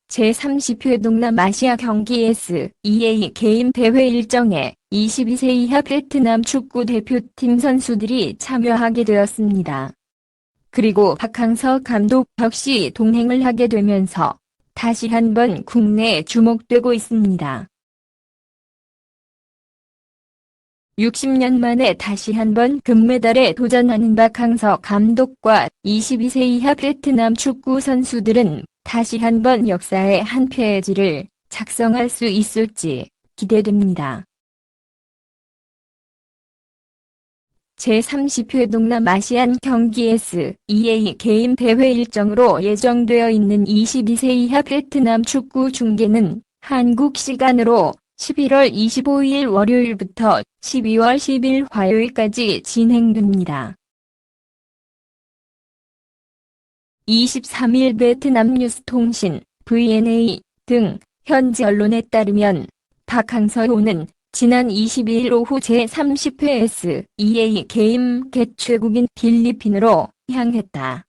제30회 동남아시아 경기 SEA 게임 대회 일정에 22세 이하 베트남 축구 대표팀 선수들이 참여하게 되었습니다. 그리고 박항서 감독 역시 동행을 하게 되면서 다시 한번 국내에 주목되고 있습니다. 60년 만에 다시 한번 금메달에 도전하는 박항서 감독과 22세 이하 베트남 축구 선수들은 다시 한번 역사의 한 페이지를 작성할 수 있을지 기대됩니다. 제30회 동남아시안 경기 SEA 게임 대회 일정으로 예정되어 있는 22세 이하 베트남 축구 중계는 한국 시간으로 11월 25일 월요일부터 12월 10일 화요일까지 진행됩니다. 23일 베트남 뉴스통신 VNA 등 현지 언론에 따르면 박항서호는 지난 22일 오후 제30회 SEA 게임 개최국인 필리핀으로 향했다.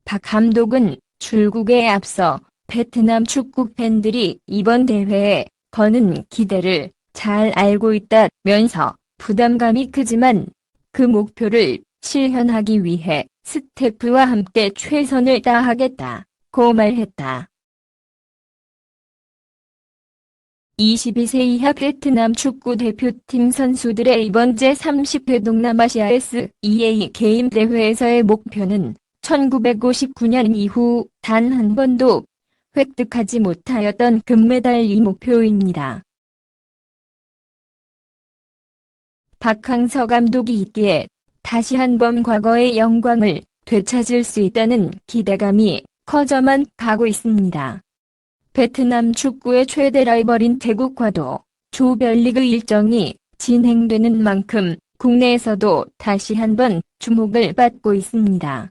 박 감독은 출국에 앞서 베트남 축구 팬들이 이번 대회에 거는 기대를 잘 알고 있다면서 부담감이 크지만 그 목표를 실현하기 위해 스태프와 함께 최선을 다하겠다고 말했다. 22세 이하 베트남 축구 대표팀 선수들의 이번 제30회 동남아시아 SEA 게임 대회에서의 목표는 1959년 이후 단 한 번도 획득하지 못하였던 금메달이 목표입니다. 박항서 감독이 있기에 다시 한번 과거의 영광을 되찾을 수 있다는 기대감이 커져만 가고 있습니다. 베트남 축구의 최대 라이벌인 태국과도 조별리그 일정이 진행되는 만큼 국내에서도 다시 한번 주목을 받고 있습니다.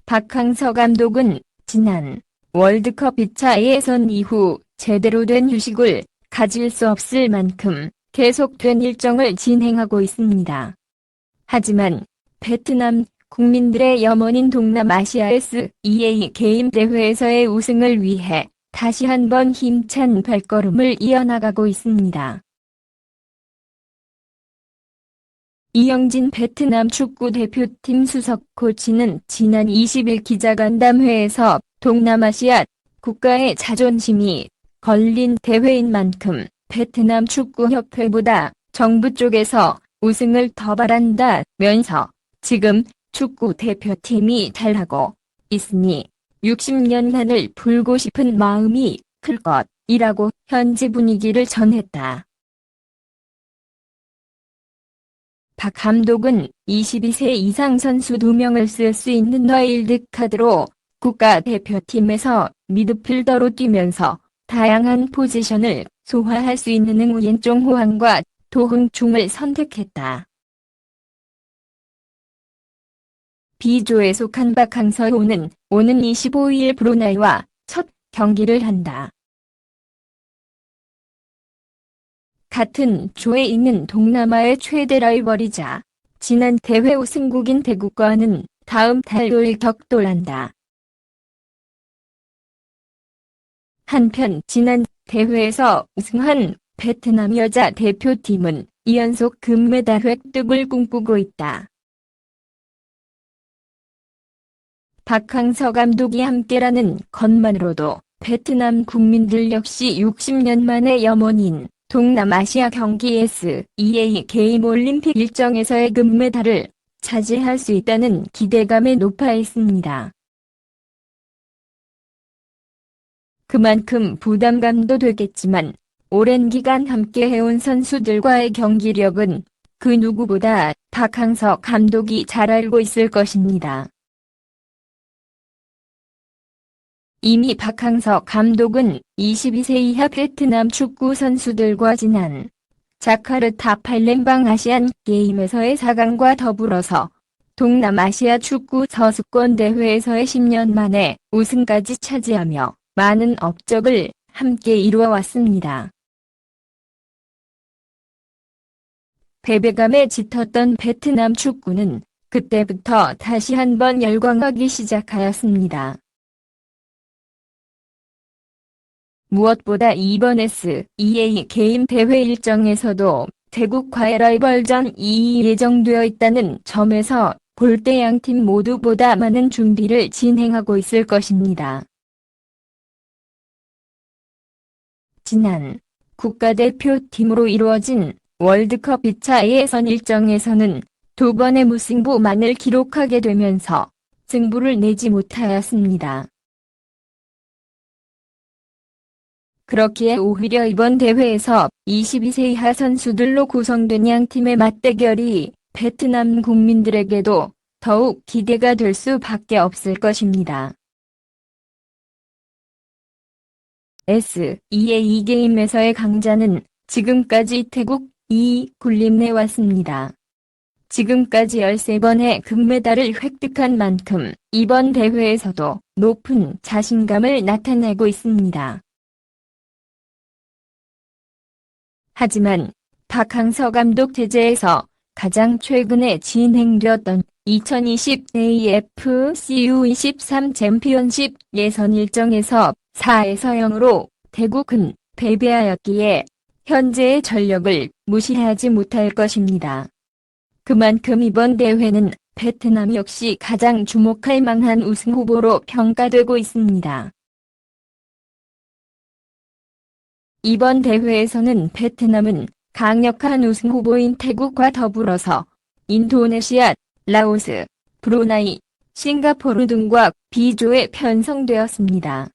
박항서 감독은 지난 월드컵 2차 예선 이후 제대로 된 휴식을 가질 수 없을 만큼 계속된 일정을 진행하고 있습니다. 하지만 베트남 국민들의 염원인 동남아시아 SEA 게임 대회에서의 우승을 위해 다시 한번 힘찬 발걸음을 이어나가고 있습니다. 이영진 베트남 축구 대표팀 수석 코치는 지난 20일 기자간담회에서 동남아시아 국가의 자존심이 걸린 대회인 만큼 베트남 축구협회보다 정부 쪽에서 우승을 더 바란다면서 지금 축구 대표팀이 잘하고 있으니 60년간을 불고 싶은 마음이 클 것이라고 현지 분위기를 전했다. 박 감독은 22세 이상 선수 2명을 쓸 수 있는 와일드카드로 국가대표팀에서 미드필더로 뛰면서 다양한 포지션을 소화할 수 있는 응우옌종호항과 도흥충을 선택했다. B조에 속한 박항서호는 오는 25일 브루나이와 첫 경기를 한다. 같은 조에 있는 동남아의 최대 라이벌이자 지난 대회 우승국인 태국과는 다음 달 5일 격돌한다. 한편 지난 대회에서 우승한 베트남 여자 대표팀은 2연속 금메달 획득을 꿈꾸고 있다. 박항서 감독이 함께라는 것만으로도 베트남 국민들 역시 60년 만의 염원인 동남아시아 경기 SEA 게임 올림픽 일정에서의 금메달을 차지할 수 있다는 기대감에 높아 있습니다. 그만큼 부담감도 되겠지만 오랜 기간 함께 해온 선수들과의 경기력은 그 누구보다 박항서 감독이 잘 알고 있을 것입니다. 이미 박항서 감독은 22세 이하 베트남 축구 선수들과 지난 자카르타 팔렘방 아시안 게임에서의 4강과 더불어서 동남아시아 축구 선수권 대회에서의 10년 만에 우승까지 차지하며 많은 업적을 함께 이루어왔습니다. 패배감에 짙었던 베트남 축구는 그때부터 다시 한번 열광하기 시작하였습니다. 무엇보다 이번 SEA 게임 대회 일정에서도 태국과의 라이벌전 2이 예정되어 있다는 점에서 볼 때 양팀 모두보다 많은 준비를 진행하고 있을 것입니다. 지난 국가대표팀으로 이루어진 월드컵 2차 예선 일정에서는 두 번의 무승부만을 기록하게 되면서 승부를 내지 못하였습니다. 그렇기에 오히려 이번 대회에서 22세 이하 선수들로 구성된 양팀의 맞대결이 베트남 국민들에게도 더욱 기대가 될 수밖에 없을 것입니다. SEA 게임에서의 강자는 지금까지 태국이 군림해왔습니다. 지금까지 13번의 금메달을 획득한 만큼 이번 대회에서도 높은 자신감을 나타내고 있습니다. 하지만 박항서 감독 체제에서 가장 최근에 진행되었던 2020 AFC U23 챔피언십 예선 일정에서 4에서 0으로 태국은 패배하였기에 현재의 전력을 무시하지 못할 것입니다. 그만큼 이번 대회는 베트남 역시 가장 주목할 만한 우승 후보로 평가되고 있습니다. 이번 대회에서는 베트남은 강력한 우승 후보인 태국과 더불어서 인도네시아, 라오스, 브루나이, 싱가포르 등과 B조에 편성되었습니다.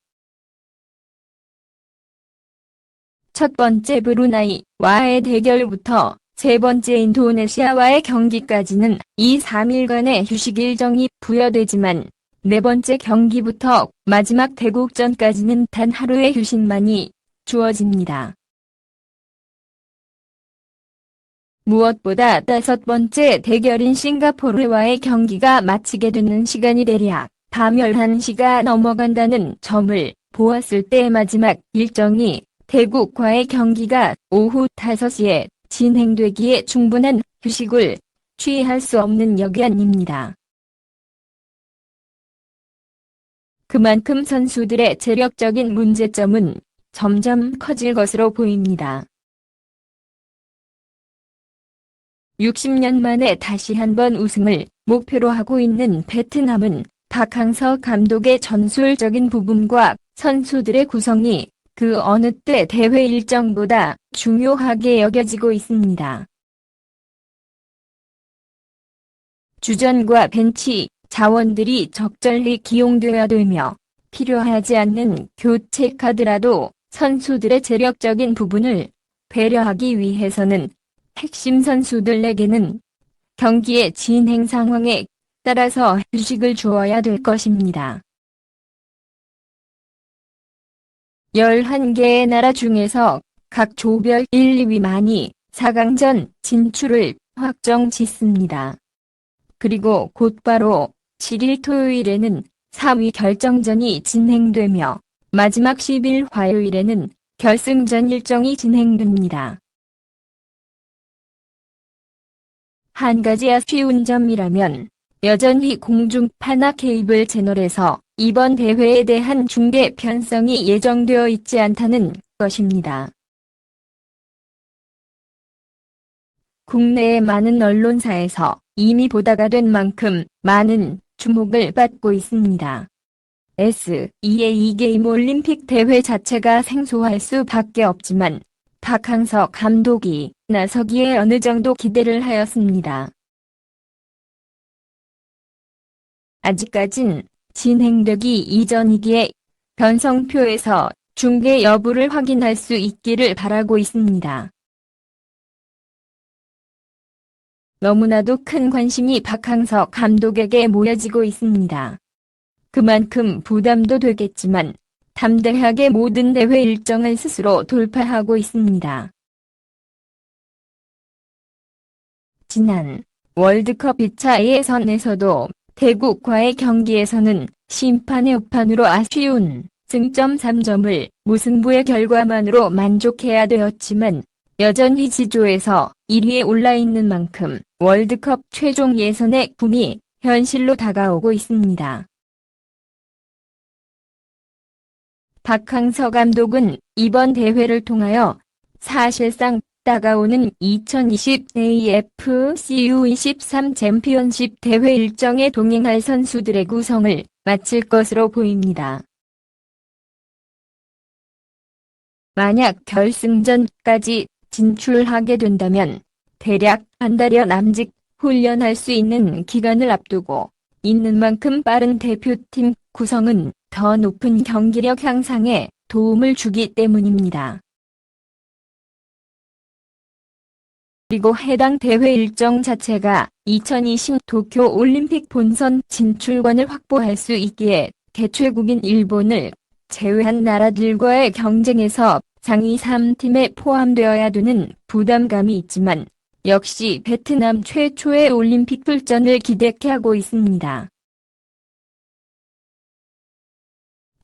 첫 번째 브루나이와의 대결부터 세 번째 인도네시아와의 경기까지는 2-3일간의 휴식 일정이 부여되지만 네 번째 경기부터 마지막 대국전까지는 단 하루의 휴식만이 주어집니다. 무엇보다 다섯 번째 대결인 싱가포르와의 경기가 마치게 되는 시간이 대략 밤 11시가 넘어간다는 점을 보았을 때 마지막 일정이 태국과의 경기가 오후 5시에 진행되기에 충분한 휴식을 취할 수 없는 역량입니다. 그만큼 선수들의 체력적인 문제점은 점점 커질 것으로 보입니다. 60년 만에 다시 한번 우승을 목표로 하고 있는 베트남은 박항서 감독의 전술적인 부분과 선수들의 구성이 그 어느 때 대회 일정보다 중요하게 여겨지고 있습니다. 주전과 벤치 자원들이 적절히 기용되어야 되며 필요하지 않는 교체 카드라도 선수들의 체력적인 부분을 배려하기 위해서는 핵심 선수들에게는 경기의 진행 상황에 따라서 휴식을 주어야 될 것입니다. 11개의 나라 중에서 각 조별 1, 2위만이 4강전 진출을 확정짓습니다. 그리고 곧바로 7일 토요일에는 3위 결정전이 진행되며 마지막 10일 화요일에는 결승전 일정이 진행됩니다. 한 가지 아쉬운 점이라면 여전히 공중파나 케이블 채널에서 이번 대회에 대한 중계 편성이 예정되어 있지 않다는 것입니다. 국내의 많은 언론사에서 이미 보도가 된 만큼 많은 주목을 받고 있습니다. SEA 게임 올림픽 대회 자체가 생소할 수밖에 없지만 박항서 감독이 나서기에 어느 정도 기대를 하였습니다. 아직까진 진행되기 이전이기에 변성표에서 중계 여부를 확인할 수 있기를 바라고 있습니다. 너무나도 큰 관심이 박항서 감독에게 모여지고 있습니다. 그만큼 부담도 되겠지만 담대하게 모든 대회 일정을 스스로 돌파하고 있습니다. 지난 월드컵 2차 예선에서도 태국과의 경기에서는 심판의 오판으로 아쉬운 승점 3점을 무승부의 결과만으로 만족해야 되었지만 여전히 지조에서 1위에 올라 있는 만큼 월드컵 최종 예선의 꿈이 현실로 다가오고 있습니다. 박항서 감독은 이번 대회를 통하여 사실상 다가오는 2020 AFC U23 챔피언십 대회 일정에 동행할 선수들의 구성을 마칠 것으로 보입니다. 만약 결승전까지 진출하게 된다면 대략 한 달여 남짓 훈련할 수 있는 기간을 앞두고 있는 만큼 빠른 대표팀 구성은 더 높은 경기력 향상에 도움을 주기 때문입니다. 그리고 해당 대회 일정 자체가 2020 도쿄 올림픽 본선 진출권을 확보할 수 있기에 개최국인 일본을 제외한 나라들과의 경쟁에서 상위 3팀에 포함되어야 되는 부담감이 있지만 역시 베트남 최초의 올림픽 출전을 기대케 하고 있습니다.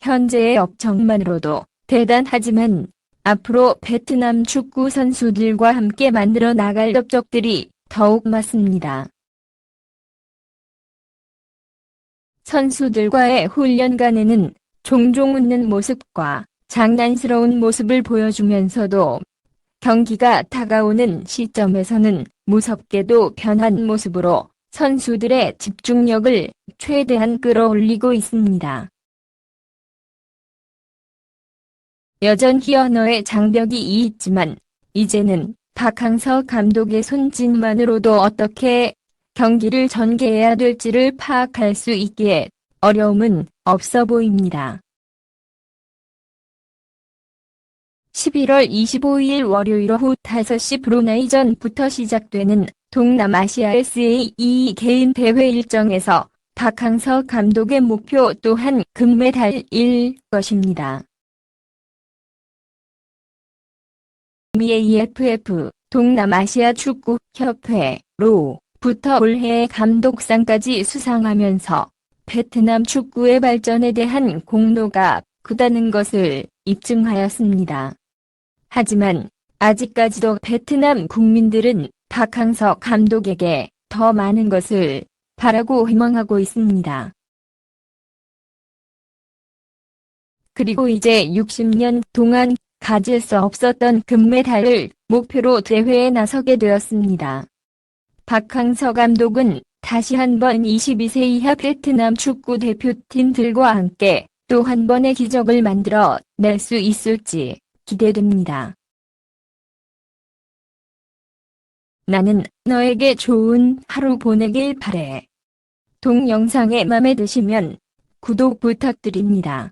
현재의 업적만으로도 대단하지만 앞으로 베트남 축구 선수들과 함께 만들어 나갈 업적들이 더욱 많습니다. 선수들과의 훈련간에는 종종 웃는 모습과 장난스러운 모습을 보여주면서도 경기가 다가오는 시점에서는 무섭게도 변한 모습으로 선수들의 집중력을 최대한 끌어올리고 있습니다. 여전히 언어의 장벽이 있지만 이제는 박항서 감독의 손짓만으로도 어떻게 경기를 전개해야 될지를 파악할 수 있기에 어려움은 없어 보입니다. 11월 25일 월요일 오후 5시 브루나이전부터 시작되는 동남아시아 SAE 개인 대회 일정에서 박항서 감독의 목표 또한 금메달일 것입니다. AFF 동남아시아 축구협회로부터 올해의 감독상까지 수상하면서 베트남 축구의 발전에 대한 공로가 크다는 것을 입증하였습니다. 하지만 아직까지도 베트남 국민들은 박항서 감독에게 더 많은 것을 바라고 희망하고 있습니다. 그리고 이제 60년 동안 가질 수 없었던 금메달을 목표로 대회에 나서게 되었습니다. 박항서 감독은 다시 한번 22세 이하 베트남 축구 대표팀들과 함께 또 한 번의 기적을 만들어 낼 수 있을지 기대됩니다. 나는 너에게 좋은 하루 보내길 바래. 동영상이 마음에 드시면 구독 부탁드립니다.